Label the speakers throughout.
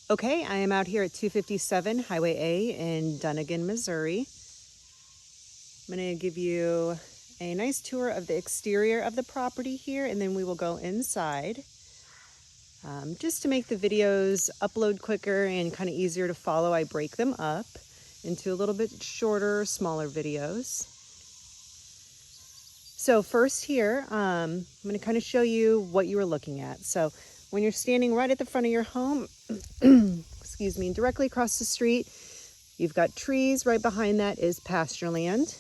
Speaker 1: Okay, I am out here at 257 Highway A in Dunnegan, Missouri. I'm going to give you a nice tour of the exterior of the property here, and then we will go inside. Just to make the videos upload quicker and kind of easier to follow, I break them up into a little bit shorter, smaller videos. So first here, I'm going to kind of show you what you were looking at. So when you're standing right at the front of your home, excuse me, directly across the street, you've got trees. Right behind that is pasture land.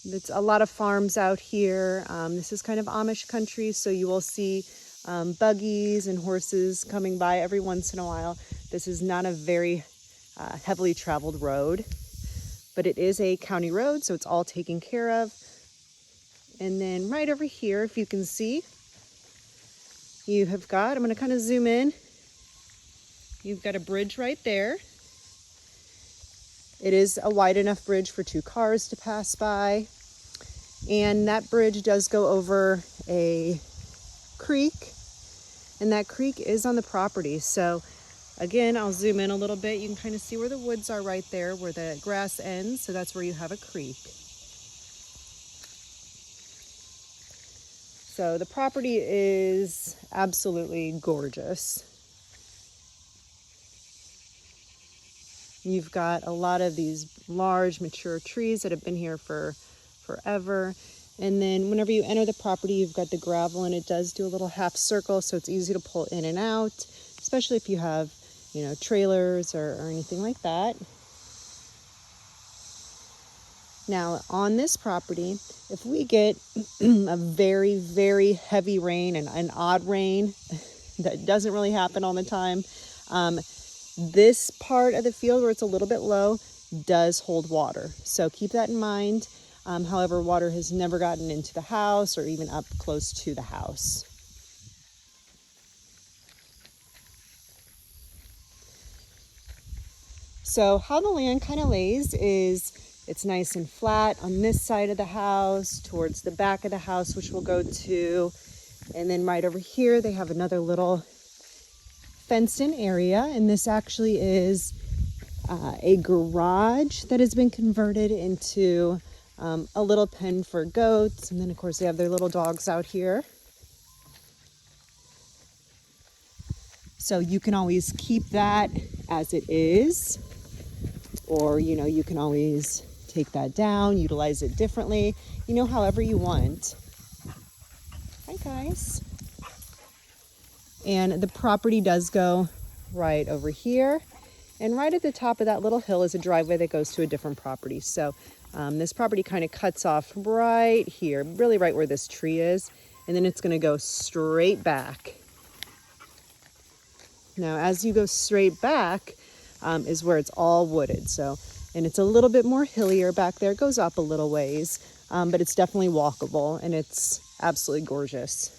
Speaker 1: It's a lot of farms out here. This is kind of Amish country, so you will see buggies and horses coming by every once in a while. This is not a very heavily traveled road, but it is a county road, so it's all taken care of. And then right over here, if you can see, you have got, I'm going to kind of zoom in, you've got a bridge right there. It is a wide enough bridge for 2 cars to pass by. And that bridge does go over a creek, and that creek is on the property. So again, I'll zoom in a little bit. You can kind of see where the woods are right there, where the grass ends. So that's where you have a creek. So the property is absolutely gorgeous. You've got a lot of these large mature trees that have been here for forever. And then whenever you enter the property, you've got the gravel, and it does do a little half circle, so it's easy to pull in and out, especially if you have, trailers or anything like that. Now on this property, if we get a very, very heavy rain and an odd rain that doesn't really happen all the time, this part of the field where it's a little bit low does hold water. So keep that in mind. However, water has never gotten into the house or even up close to the house. So how the land kind of lays is it's nice and flat on this side of the house, towards the back of the house, which we'll go to. And then right over here, they have another little fenced-in area. And this actually is a garage that has been converted into a little pen for goats. And then, of course, they have their little dogs out here. So you can always keep that as it is. Or, you can always take that down, utilize it differently, however you want. Hi, guys. And the property does go right over here. And right at the top of that little hill is a driveway that goes to a different property. So this property kind of cuts off right here, really right where this tree is. And then it's going to go straight back. Now, as you go straight back is where it's all wooded. And it's a little bit more hillier back there. It goes up a little ways, but it's definitely walkable, and it's absolutely gorgeous.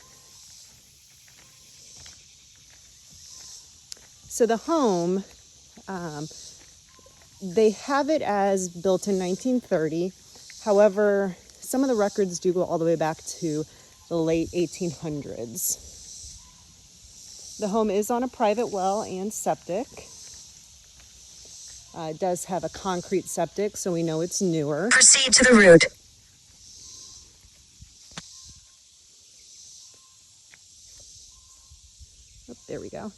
Speaker 1: So the home, they have it as built in 1930. However, some of the records do go all the way back to the late 1800s. The home is on a private well and septic. It does have a concrete septic, so we know it's newer.
Speaker 2: Proceed to the route.
Speaker 1: Oh, there we go.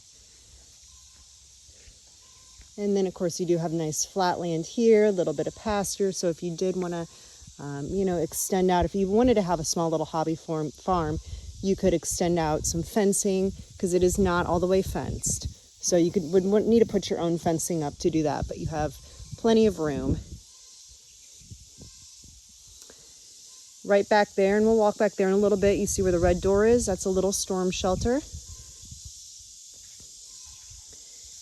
Speaker 1: And then, of course, you do have nice flat land here, a little bit of pasture. So if you did want to, extend out, if you wanted to have a small little hobby farm, you could extend out some fencing, because it is not all the way fenced. So you wouldn't need to put your own fencing up to do that, but you have plenty of room. Right back there, and we'll walk back there in a little bit, you see where the red door is? That's a little storm shelter.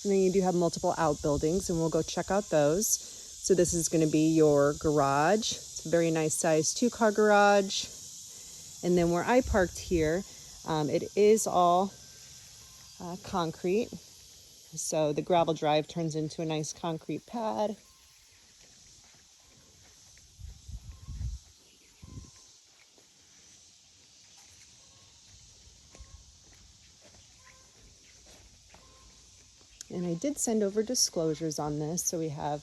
Speaker 1: And then you do have multiple outbuildings, and we'll go check out those. So this is going to be your garage. It's a very nice size 2-car garage. And then where I parked here, it is all concrete. So the gravel drive turns into a nice concrete pad. And I did send over disclosures on this, so we have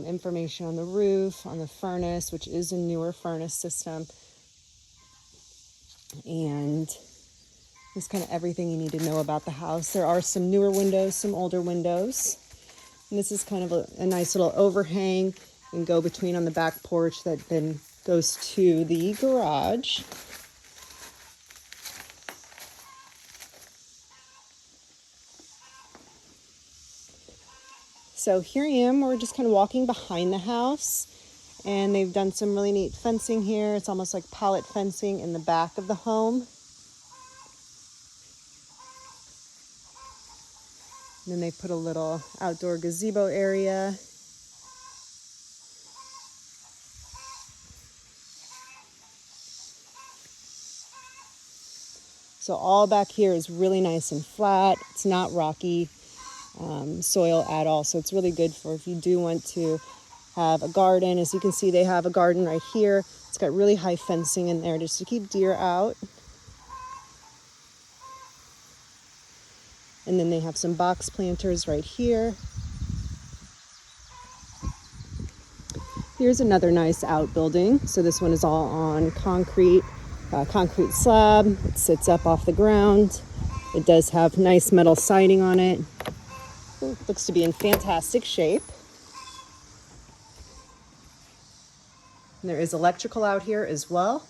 Speaker 1: information on the roof, on the furnace, which is a newer furnace system, and just kind of everything you need to know about the house. There are some newer windows, some older windows. And this is kind of a nice little overhang and go between on the back porch that then goes to the garage. So here I am, we're just kind of walking behind the house, and they've done some really neat fencing here. It's almost like pallet fencing in the back of the home. And then they put a little outdoor gazebo area. So all back here is really nice and flat. It's not rocky soil at all. So it's really good for if you do want to have a garden. As you can see, they have a garden right here. It's got really high fencing in there just to keep deer out. And then they have some box planters right here. Here's another nice outbuilding. So this one is all on concrete slab. It sits up off the ground. It does have nice metal siding on it. It looks to be in fantastic shape. And there is electrical out here as well.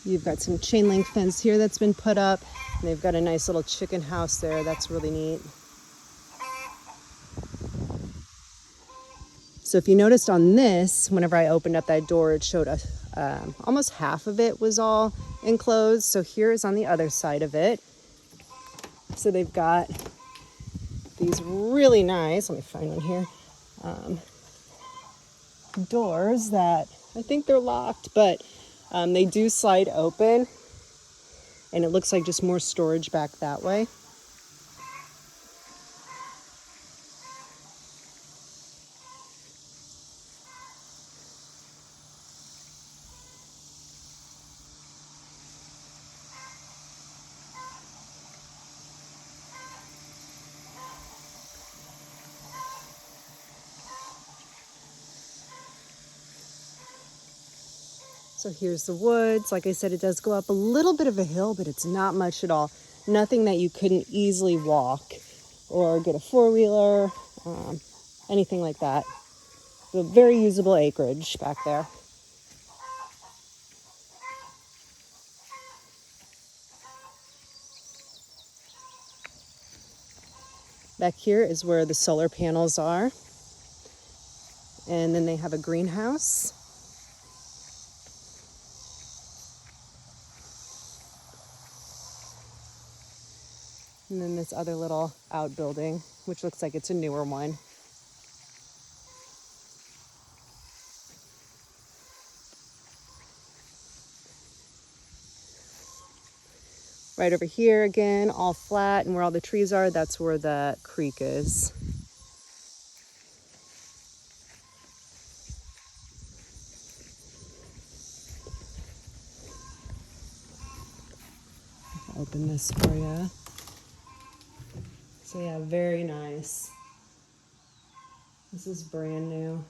Speaker 1: You've got some chain link fence here that's been put up. And they've got a nice little chicken house there. That's really neat. So if you noticed on this, whenever I opened up that door, it showed us almost half of it was all enclosed. So here is on the other side of it. So they've got these really nice, let me find one here, doors that I think they're locked, but they do slide open, and it looks like just more storage back that way. So here's the woods. Like I said, it does go up a little bit of a hill, but it's not much at all. Nothing that you couldn't easily walk or get a four-wheeler, anything like that. So very usable acreage back there. Back here is where the solar panels are. And then they have a greenhouse. And then this other little outbuilding, which looks like it's a newer one. Right over here again, all flat, and where all the trees are, that's where the creek is. I'll open this for you. So yeah, very nice. This is brand new.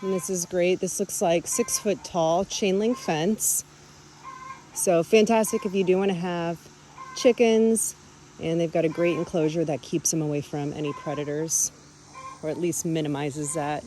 Speaker 1: And this is great. This looks like 6 foot tall chain link fence. So fantastic if you do want to have chickens, and they've got a great enclosure that keeps them away from any predators, or at least minimizes that.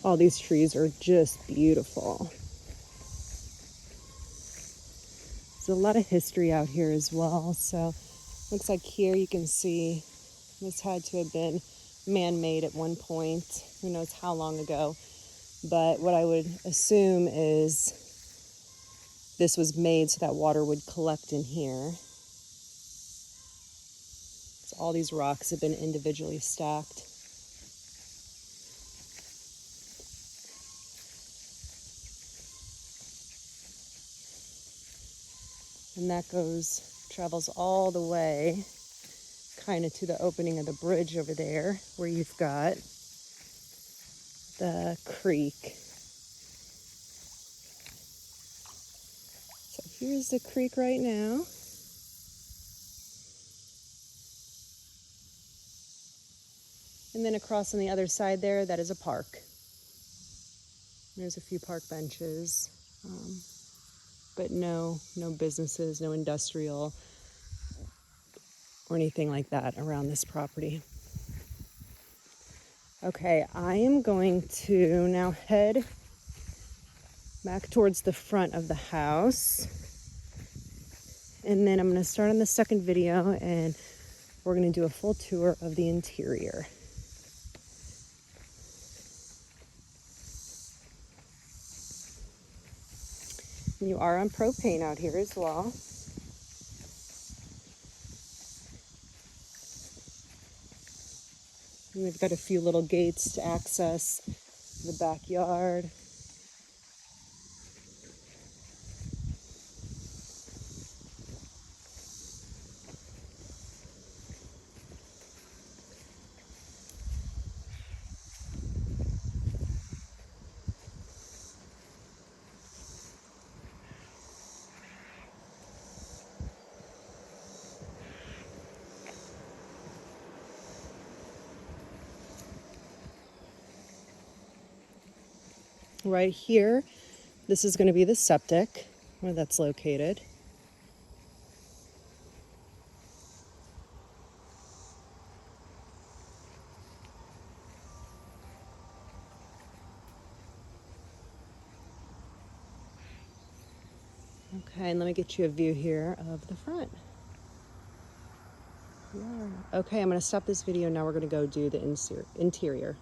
Speaker 1: All these trees are just beautiful. There's a lot of history out here as well. So looks like here you can see this had to have been man-made at one point. Who knows how long ago. But what I would assume is this was made so that water would collect in here. So all these rocks have been individually stacked. And that travels all the way kind of to the opening of the bridge over there where you've got the creek. So here's the creek right now. And then across on the other side there, that is a park. There's a few park benches, but no businesses, no industrial or anything like that around this property. Okay, I am going to now head back towards the front of the house. And then I'm going to start on the second video and we're going to do a full tour of the interior. And you are on propane out here as well. And we've got a few little gates to access the backyard. Right here, this is going to be the septic, where that's located. Okay, and let me get you a view here of the front. Yeah. Okay, I'm going to stop this video now. We're going to go do the interior.